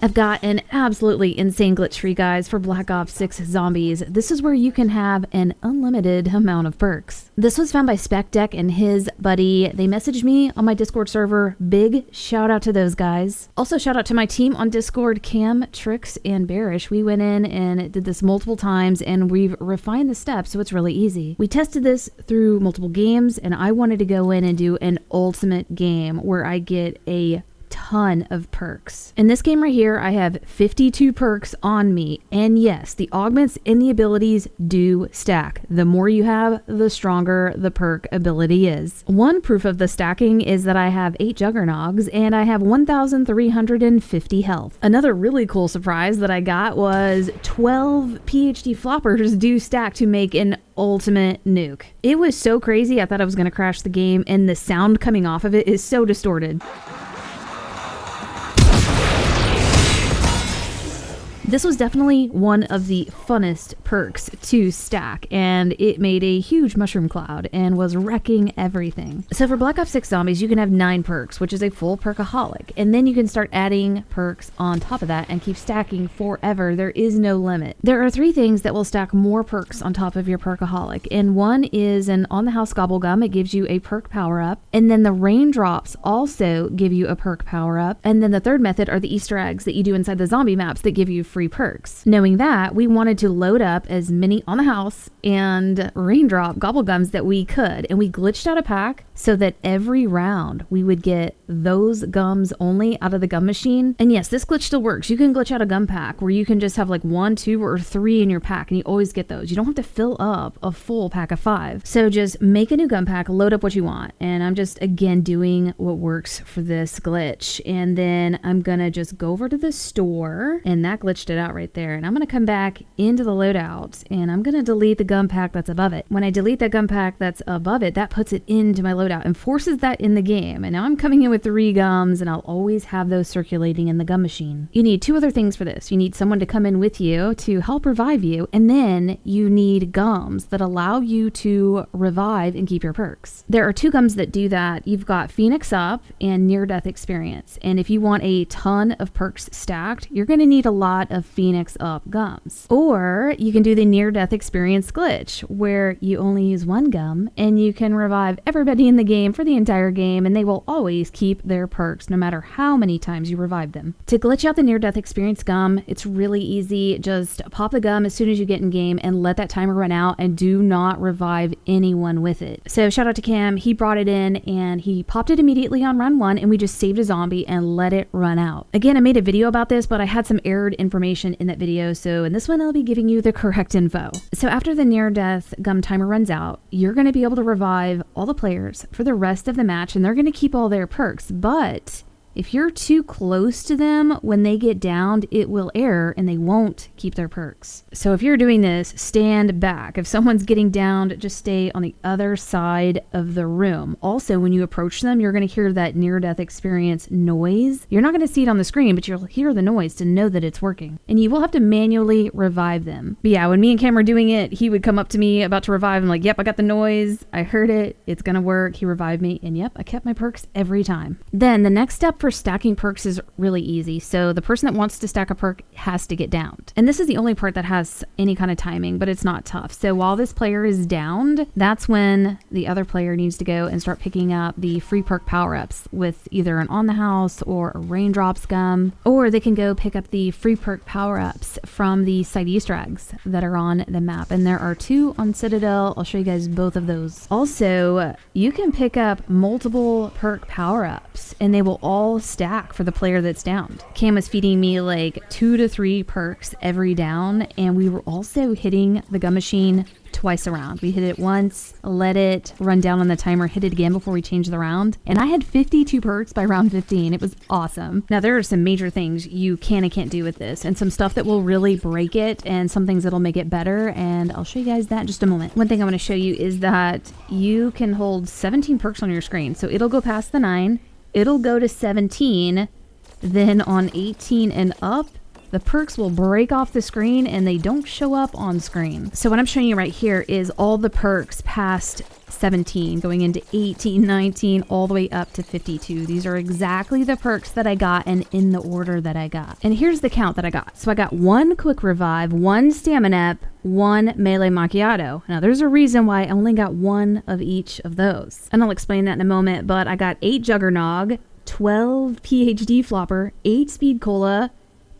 I've got an absolutely insane glitch for you guys for Black Ops 6 Zombies. This is where you can have an unlimited amount of perks. This was found by SpecDeck and his buddy. They messaged me on my Discord server. Big shout out to those guys. Also shout out to my team on Discord, Cam, Trickz, and Bearish. We went in and did this multiple times and we've refined the steps so it's really easy. We tested this through multiple games and I wanted to go in and do an ultimate game where I get a ton of perks. In this game right here, I have 52 perks on me. And yes, the augments and the abilities do stack. The more you have, the stronger the perk ability is. One proof of the stacking is that I have 8 Juggernauts and I have 1,350 health. Another really cool surprise that I got was 12 PhD floppers do stack to make an ultimate nuke. It was so crazy, I thought I was going to crash the game, and the sound coming off of it is so distorted. This was definitely one of the funnest perks to stack, and it made a huge mushroom cloud and was wrecking everything. So for Black Ops 6 Zombies, you can have 9 perks, which is a full perkaholic, and then you can start adding perks on top of that and keep stacking forever. There is no limit. There are 3 things that will stack more perks on top of your perkaholic, and one is an on the house gobblegum. It gives you a perk power up, and then the raindrops also give you a perk power up, and then the third method are the Easter eggs that you do inside the zombie maps that give you free perks. Knowing that, we wanted to load up as many on the house and raindrop gobblegums that we could, and we glitched out a pack so that every round we would get those gums only out of the gum machine. And yes, this glitch still works. You can glitch out a gum pack where you can just have like 1, 2, or 3 in your pack and you always get those. You don't have to fill up a full pack of 5. So just make a new gum pack, load up what you want. And I'm just again doing what works for this glitch. And then I'm gonna just go over to the store, and that glitched it out right there. And I'm gonna come back into the loadout and I'm gonna delete the gum pack that's above it. When I delete that gum pack that's above it, that puts it into my loadout and forces that in the game. And now I'm coming in with 3 gums, and I'll always have those circulating in the gum machine. You need 2 other things for this. You need someone to come in with you to help revive you, and then you need gums that allow you to revive and keep your perks. There are 2 gums that do that. You've got Phoenix Up and Near Death Experience. And if you want a ton of perks stacked, you're gonna need a lot of Phoenix Up gums. Or you can do the Near Death Experience glitch, where you only use 1 gum and you can revive everybody in the game for the entire game, and they will always keep their perks no matter how many times you revive them. To glitch out the Near Death Experience gum, it's really easy. Just pop the gum as soon as you get in game and let that timer run out, and do not revive anyone with it. So shout out to Cam, he brought it in and he popped it immediately on run 1, and we just saved a zombie and let it run out. Again, I made a video about this, but I had some errored information in that video, so in this one I'll be giving you the correct info. So after the near death gum timer runs out, you're going to be able to revive all the players for the rest of the match, and they're going to keep all their perks. But if you're too close to them when they get downed, it will error and they won't keep their perks. So if you're doing this, stand back. If someone's getting downed, just stay on the other side of the room. Also, when you approach them, you're going to hear that near-death experience noise. You're not going to see it on the screen, but you'll hear the noise to know that it's working. And you will have to manually revive them. But yeah, when me and Cam were doing it, he would come up to me about to revive. I'm like, yep, I got the noise. I heard it. It's going to work. He revived me. And yep, I kept my perks every time. Then the next step for stacking perks is really easy. So the person that wants to stack a perk has to get downed. And this is the only part that has any kind of timing, but it's not tough. So while this player is downed, that's when the other player needs to go and start picking up the free perk power-ups with either an on the house or a raindrops gum, or they can go pick up the free perk power-ups from the side Easter eggs that are on the map. And there are 2 on Citadel. I'll show you guys both of those. Also, you can pick up multiple perk power-ups and they will all stack for the player that's downed. Cam was feeding me like 2 to 3 perks every down, and we were also hitting the gum machine twice around. We hit it once, let it run down on the timer, hit it again before we changed the round, and I had 52 perks by round 15. It was awesome. Now there are some major things you can and can't do with this, and some stuff that will really break it, and some things that'll make it better, and I'll show you guys that in just a moment. One thing I want to show you is that you can hold 17 perks on your screen, so it'll go past the 9, it'll go to 17, then on 18 and up, the perks will break off the screen and they don't show up on screen. So what I'm showing you right here is all the perks past 17, going into 18, 19, all the way up to 52. These are exactly the perks that I got and in the order that I got. And here's the count that I got. So I got 1 quick revive, 1 stamina up, 1 melee macchiato. Now there's a reason why I only got 1 of each of those. And I'll explain that in a moment, but I got 8 juggernog, 12 PhD flopper, 8 speed cola,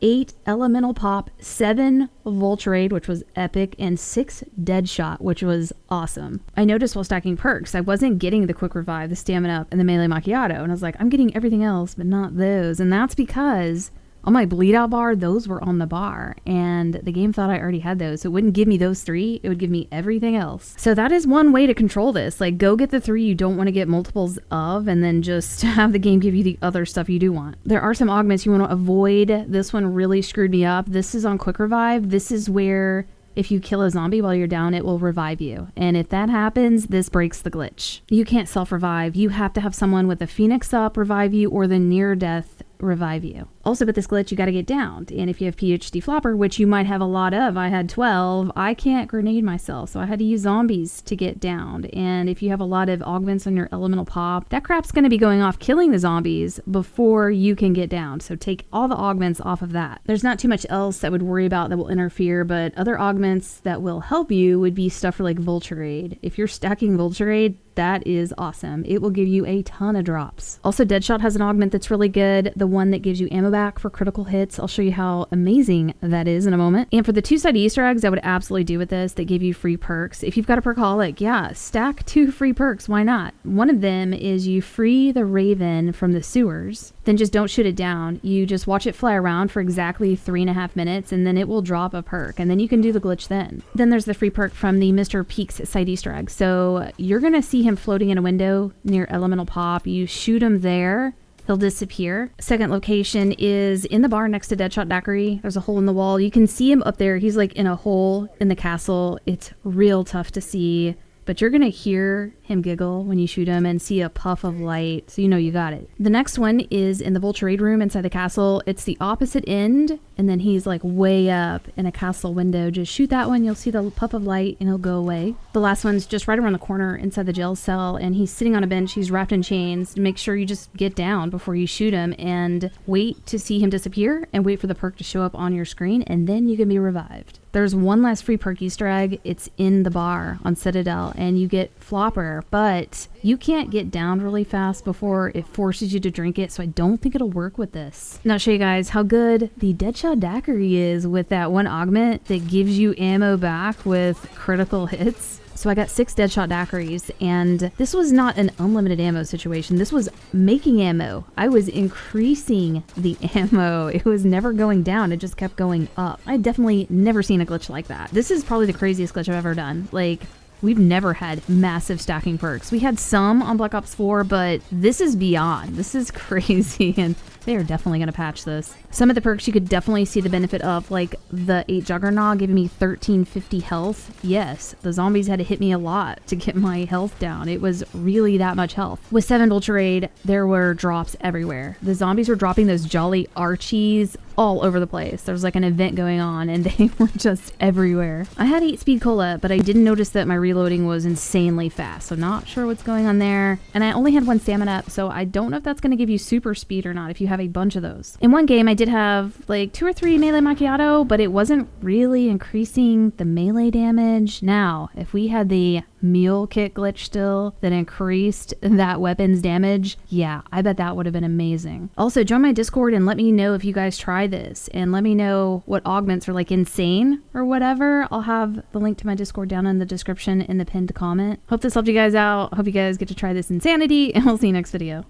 8 elemental pop, 7 Vulturade, which was epic, and 6 Deadshot, which was awesome. I noticed while stacking perks, I wasn't getting the quick revive, the stamina up, and the melee macchiato, and I was like, I'm getting everything else, but not those. And that's because on my bleed out bar, those were on the bar, and the game thought I already had those, so it wouldn't give me those 3, it would give me everything else. So that is one way to control this. Like, go get the 3 you don't want to get multiples of, and then just have the game give you the other stuff you do want. There are some augments you want to avoid. This one really screwed me up. This is on quick revive. This is where if you kill a zombie while you're down, it will revive you. And if that happens, this breaks the glitch. You can't self-revive. You have to have someone with a Phoenix up revive you or the near death revive you. Also with this glitch, you got to get downed. And if you have PhD flopper, which you might have a lot of, I had 12, I can't grenade myself. So I had to use zombies to get downed. And if you have a lot of augments on your elemental pop, that crap's going to be going off killing the zombies before you can get downed. So take all the augments off of that. There's not too much else that would worry about that will interfere, but other augments that will help you would be stuff for like Vulturade. If you're stacking Vulturade, that is awesome. It will give you a ton of drops. Also, Deadshot has an augment that's really good. The one that gives you ammo back for critical hits. I'll show you how amazing that is in a moment. And for the 2-side Easter eggs, I would absolutely do with this that give you free perks. If you've got a perkaholic, yeah, stack 2 free perks. Why not? One of them is you free the Raven from the sewers. Then just don't shoot it down. You just watch it fly around for exactly 3.5 minutes, and then it will drop a perk, and then you can do the glitch then. Then there's the free perk from the Mr. Peaks side Easter egg. So you're gonna see him floating in a window near elemental pop. You shoot him there, he'll disappear. Second location is in the bar next to Deadshot Daiquiri. There's a hole in the wall. You can see him up there. He's like in a hole in the castle. It's real tough to see, but you're gonna hear him giggle when you shoot him and see a puff of light, so you know you got it. The next one is in the Vulturade room inside the castle. It's the opposite end, and then he's like way up in a castle window. Just shoot that one, you'll see the puff of light and he'll go away. The last one's just right around the corner inside the jail cell, and he's sitting on a bench. He's wrapped in chains. Make sure you just get down before you shoot him and wait to see him disappear and wait for the perk to show up on your screen, and then you can be revived. There's one last free perk Easter egg. It's in the bar on Citadel, and you get Flopper, but you can't get down really fast before it forces you to drink it, so I don't think it'll work with this. Now I'll show you guys how good the Deadshot Daiquiri is with that one augment that gives you ammo back with critical hits. So I got 6 Deadshot Daiquiris, and this was not an unlimited ammo situation. This was making ammo. I was increasing the ammo. It was never going down. It just kept going up. I definitely never seen a glitch like that. This is probably the craziest glitch I've ever done. Like, we've never had massive stacking perks. We had some on Black Ops 4, but this is beyond. This is crazy, and they are definitely going to patch this. Some of the perks you could definitely see the benefit of, like the 8 Juggernaut giving me 1350 health. Yes, the zombies had to hit me a lot to get my health down. It was really that much health. With 7 Vulturade, there were drops everywhere. The zombies were dropping those Jolly Archies all over the place. There was like an event going on, and they were just everywhere. I had 8 Speed Cola, but I didn't notice that my reloading was insanely fast, so not sure what's going on there. And I only had 1 stamina up, so I don't know if that's going to give you super speed or not if you have a bunch of those. In one game, I did have like 2 or 3 melee macchiato, but it wasn't really increasing the melee damage. Now, if we had the mule kit glitch still that increased that weapon's damage, yeah, I bet that would have been amazing. Also, join my Discord and let me know if you guys try this, and let me know what augments are like insane or whatever. I'll have the link to my Discord down in the description in the pinned comment. Hope this helped you guys out. Hope you guys get to try this insanity, and we'll see you next video.